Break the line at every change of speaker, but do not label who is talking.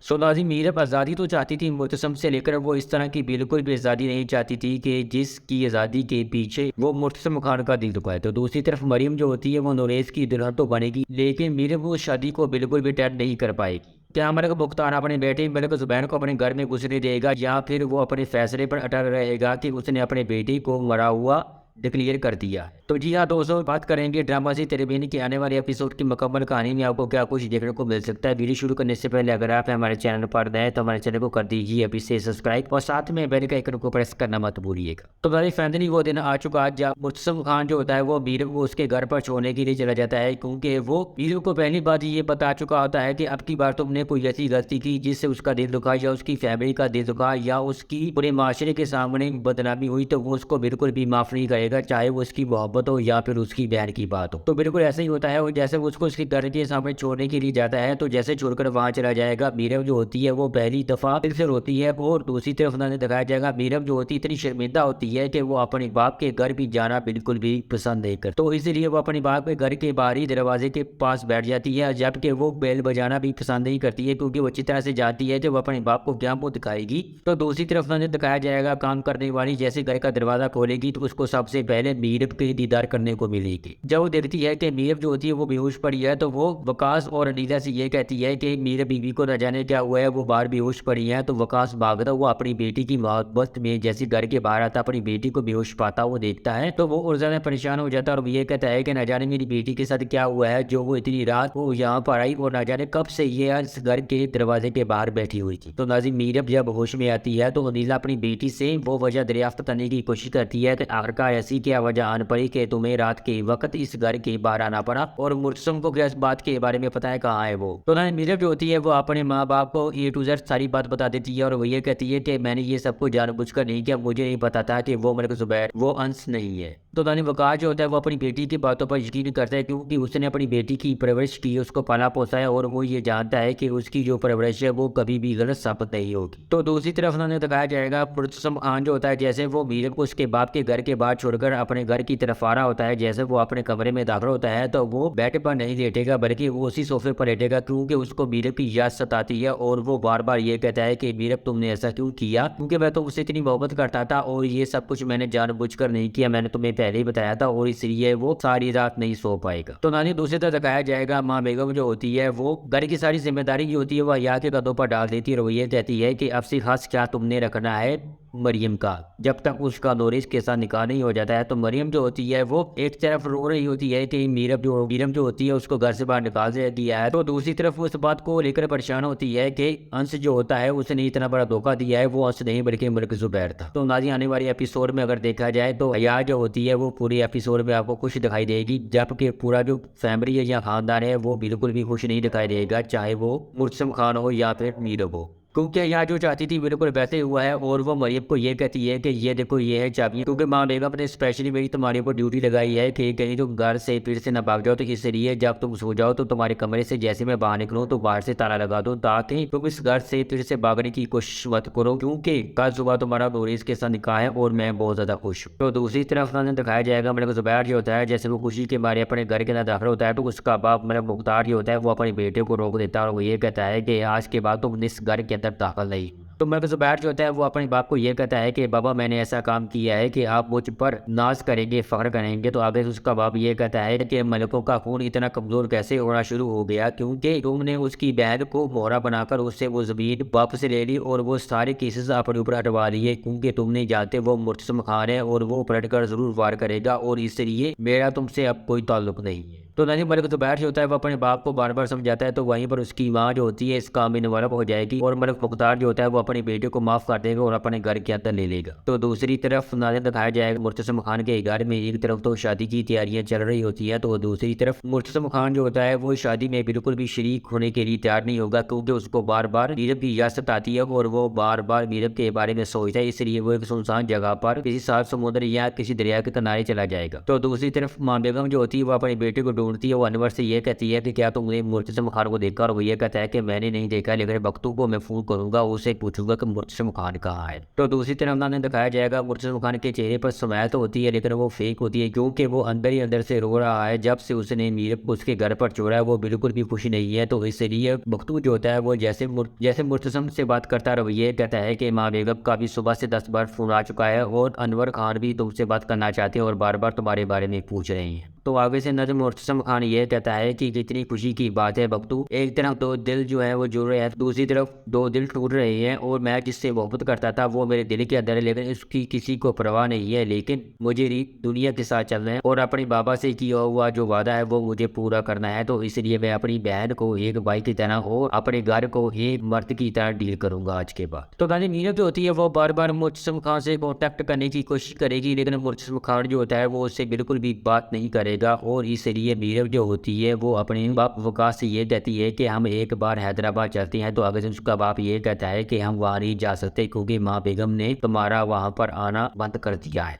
सो नाज़िम मीरब आज़ादी तो चाहती थी मुर्तसम से, लेकर वो इस तरह की बिल्कुल भी आज़ादी नहीं चाहती थी कि जिसकी आज़ादी के पीछे वो मुर्तसम खान का दिल दुखाए। तो दूसरी तरफ मरियम जो होती है वो नूरेज़ की दुल्हन तो बनेगी, लेकिन मीरब वो शादी को बिल्कुल भी अटेंड नहीं कर पाएगी। क्या मलिक मुख्तार अपने बेटे मलिक ज़ुबैर को अपने घर में घुसने देगा, या फिर वो अपने फैसले पर अटल रहेगा कि उसने अपने बेटे को मरा हुआ डिक्लेयर कर दिया। तो जी हाँ दोस्तों, बात करेंगे ड्रामा सी तेरे बिन के आने वाले एपिसोड की मुकम्मल कहानी में आपको क्या कुछ देखने को मिल सकता है। वीडियो शुरू करने से पहले अगर आप हमारे चैनल पर नए तो हमारे चैनल को कर दीजिए अभी से सब्सक्राइब, और साथ में बेल के आइकन को प्रेस करना मत भूलिएगा। तो भाई फैमिली वो दिन आ चुका है जब मुर्तसम खान जो होता है वो मीरब को उसके घर पर छोड़ने के लिए चला जाता है, क्योंकि वो मीरब को पहली बात ये बता चुका होता है कि अब की बार तुमने कोई ऐसी गलती की जिससे उसका दिल दुखा, या उसकी फैमिली का दिल दुखा, या उसकी पूरे माशरे के सामने बदनामी हुई, तो वो उसको बिल्कुल भी माफ़ नहीं करेगा, चाहे वो उसकी मोहब्बत हो या फिर उसकी बहन की बात हो। तो बिल्कुल ऐसा ही होता है, और जैसे वो उसको उसके घर के सामने छोड़ने के लिए जाता है, तो जैसे छोड़कर वहां चला जाएगा, मीरब जो होती है वो पहली दफा दिल से रोती है, और दूसरी तरफ उन्होंने दिखाया जाएगा मीरब जो होती है इतनी शर्मिंदा होती है कि वो अपने बाप के घर भी जाना बिल्कुल भी पसंद नहीं करती। तो इसीलिए वो अपने बाप के घर के बाहर ही दरवाजे के पास बैठ जाती है, जबकि वो बेल बजाना भी पसंद नहीं करती है, क्योंकि वो अच्छी तरह से जानती है कि वो अपने बाप को क्या मुंह दिखाएगी। तो दूसरी तरफ उन्होंने दिखाया जाएगा काम करने वाली जैसे घर का दरवाजा खोलेगी तो उसको सबसे पहले मीरब के दीदार करने को मिलेगी। जब वो देखती है कि मीरब जो होती है वो बेहोश पड़ी है, तो वो वकास और अनीता से ये कहती है कि मीरब बीवी को न जाने क्या हुआ है, वो बाहर बेहोश पड़ी है। तो वकास भागता हुआ अपनी बेटी की मोहब्बत में जैसे घर के बाहर आता, अपनी बेटी को बेहोश पाता वो देखता है, तो वो और ज्यादा परेशान हो जाता है, और वो ये कहता है कि न जाने मेरी बेटी के साथ क्या हुआ है, जो वो इतनी रात वो यहाँ पर आई, और न जाने कब से ये इस घर के दरवाजे के बाहर बैठी हुई थी। तो नाज़िम मीरब जब होश में आती है तो अनीला अपनी बेटी से वो वजह दरियाफ्त करने की कोशिश करती है कि आखिरकार ऐसी क्या वजह आन पड़ी कि तुम्हें रात के वक्त इस घर के बाहर आना पड़ा, और मुर्तसम को क्या इस बात के बारे में पता है कहाँ है वो। तो ना मीरब जो होती है वो अपने माँ बाप को ए टू जेड सारी बात बता देती है, और वो ये कहती है कि मैंने ये सब कुछ जानबूझकर नहीं किया, मुझे नहीं पता था कि वो मलिक ज़ुबैर वो अंश नहीं है। तो दानी वकार जो होता है वो अपनी बेटी की बातों पर यकीन करता है, क्योंकि उसने अपनी बेटी की परवरिश की, उसको पाला पोसा है, और वो ये जानता है कि उसकी जो परवरिश है वो कभी भी गलत साबित नहीं होगी। तो दूसरी तरफ उन्होंने दिखाया जाएगा मुर्तसम खान जो होता है जैसे वो मीरब को उसके बाप के घर के बाहर छोड़कर अपने घर की तरफ आ रहा होता है, जैसे वो अपने कमरे में दाखिल होता है तो वो बेड पर नहीं लेटेगा बल्कि वो उसी सोफे पर लेटेगा, क्योंकि उसको मीरब की याद सताती है, और वो बार बार ये कहता है कि मीरब तुमने ऐसा क्यों किया, क्योंकि मैं तो उससे इतनी मोहब्बत करता था, और ये सब कुछ मैंने जानबूझकर नहीं किया, मैंने तुम्हें पहले ही बताया था, और इसलिए वो सारी रात नहीं सो पाएगा। तो नानी दूसरी तरफ दिखाया जाएगा माँ बेगम जो होती है वो घर की सारी जिम्मेदारी जो होती है वो यहाँ के कदों पर डाल देती है, और वो ये कहती है कि अब से खास क्या तुमने रखना है मरियम का, जब तक उसका नूरेश के साथ निकाह नहीं हो जाता है। तो मरियम जो होती है वो एक तरफ रो रही होती है कि मीरब जो होती है उसको घर से बाहर निकाल दिया है, तो दूसरी तरफ उस बात को लेकर परेशान होती है कि अंश जो होता है उसने इतना बड़ा धोखा दिया है, वो अंश नहीं बल्कि मलिक ज़ुबैर था। तो नाज़िम आने वाली एपिसोड में अगर देखा जाए तो हया जो होती है वो पूरी एपिसोड में आपको खुश दिखाई देगी, जबकि पूरा जो फैमिली है या खानदान है वो बिल्कुल भी खुश नहीं दिखाई देगा, चाहे वो मुर्तसम खान हो या फिर मीरब हो, क्योंकि यहाँ जो चाहती थी बिल्कुल वैसे हुआ है। और वो मरियम को ये कहती है कि ये देखो ये है चाबी, क्योंकि माँ बेगम ने स्पेशली मेरी तुम्हारे ऊपर ड्यूटी लगाई है कि कहीं तुम घर से फिर से ना भाग जाओ, तो इसलिए जब तुम सो जाओ तो तुम्हारे कमरे से जैसे मैं बाहर निकलूँ तो बाहर से ताला लगा दो, ताकि तुम इस घर से फिर से भागने की कोशिश मत करो, क्योंकि कल सुबह तुम्हारा नूरेश के साथ निकाह है और मैं बहुत ज़्यादा खुश हूँ। तो दूसरी तरफ उन्होंने दिखाया जाएगा मलिक ज़ुबैर जो होता है जैसे वो खुशी के मारे अपने घर के अंदर दाखिल होता है, तो उसका बाप मलिक मुख्तार जो होता है वो अपने बेटे को रोक देता है, और वो ये कहता है कि आज के बाद तुम इस घर के अंदर दाखिल नहीं। तो मलिक ज़ुबैर जो होता है वो अपने बाप को ये कहता है कि बाबा मैंने ऐसा काम किया है कि आप मुझ पर नाज करेंगे, फ़ख्र करेंगे। तो आगे उसका बाप ये कहता है कि मलिकों का खून इतना कमज़ोर कैसे होना शुरू हो गया, क्योंकि तुमने उसकी बहन को मोहरा बनाकर उससे वो ज़मीन वापस ले ली, और वो सारे केसेस अपने ऊपर हटवा लिए, क्योंकि तुम नहीं जानते वो मुर्तसम खान है और वो पलट कर ज़रूर वार करेगा, और इसलिए मेरा तुमसे अब कोई ताल्लुक नहीं है। तो नहीं मलिक ज़ुबैर जो होता है वो अपने बाप को बार बार समझाता है, तो वहीं पर उसकी माँ जो होती है इस काम में इन्वॉल्व हो जाएगी, और मलिक मुख्तार जो होता है वो अपने बेटे को माफ़ कर देगा और अपने घर के अंदर ले लेगा। तो दूसरी तरफ नाज़िम दिखाया जाएगा मुर्तसम खान के घर में एक तरफ तो शादी की तैयारियां चल रही होती है, तो दूसरी तरफ मुर्तसम खान जो होता है वो शादी में बिल्कुल भी शरीक होने के लिए तैयार नहीं होगा, क्योंकि उसको बार बार मीरब की इजाज़त आती है, और वो बार बार मीरब के बारे में सोचता है, इसलिए वो एक सुनसान जगह पर किसी साफ समुद्र या किसी दरिया के किनारे चला जाएगा। तो दूसरी तरफ माँ बेगम जो होती है वो अपने बेटे को ढूंढती है, वो अनवर से ये कहती है कि क्या तुमने मुर्तज़म खान को देखा, और वो ये कहता है कि मैंने नहीं देखा, लेकिन बख्तू को मैं फ़ोन करूँगा, उससे पूछूंगा कि मुर्तज़म खान कहाँ है। तो दूसरी तरफ हमने दिखाया जाएगा मुर्तज़म खान के चेहरे पर स्माइल तो होती है, लेकिन वो फेक होती है, क्योंकि वो अंदर ही अंदर से रो रहा है। जब से उसने मीर को उसके घर पर छोड़ा है, वो बिल्कुल भी खुशी नहीं है। तो इसलिए बख्तू जो होता है वो जैसे मुर्तज़म से बात करता है, ये कहता है कि माँ बेगम का भी सुबह से 10 बार फ़ोन आ चुका है, और अनवर खान भी तुमसे बात करना चाहते हैं और बार बार तुम्हारे बारे में पूछ रहे हैं। तो आगे से नज़म मुर्तज़म खान ये कहता है कि कितनी खुशी की बात है बख्तू, एक तरफ दो दिल जो है वो जुड़ रहे हैं, दूसरी तरफ दो दिल टूट रहे हैं, और मैं जिससे मोहब्बत करता था वो मेरे दिल के अंदर है, लेकिन उसकी किसी को परवाह नहीं है। लेकिन मुझे दुनिया के साथ चलना है, और अपने बाबा से किया हुआ जो वादा है वो मुझे पूरा करना है। तो इसलिए मैं अपनी बहन को एक भाई की तरह और अपने घर को एक मर्द की तरह डील करूंगा आज के बाद। तो गाने मीरा जो होती है वो बार बार मुर्तज़म खान से कॉन्टैक्ट करने की कोशिश करेगी, लेकिन मुर्तज़म खान जो होता है वो उससे बिल्कुल भी बात नहीं करेगा, और इसलिए मीरा जो होती है वो अपने बाप वकास से ये कहती है कि हम एक बार हैदराबाद चलते हैं। तो आगे से उसका बाप ये कहता है कि हम वहाँ नहीं जा सकते, क्योंकि माँ बेगम ने तुम्हारा वहाँ पर आना बंद कर दिया है।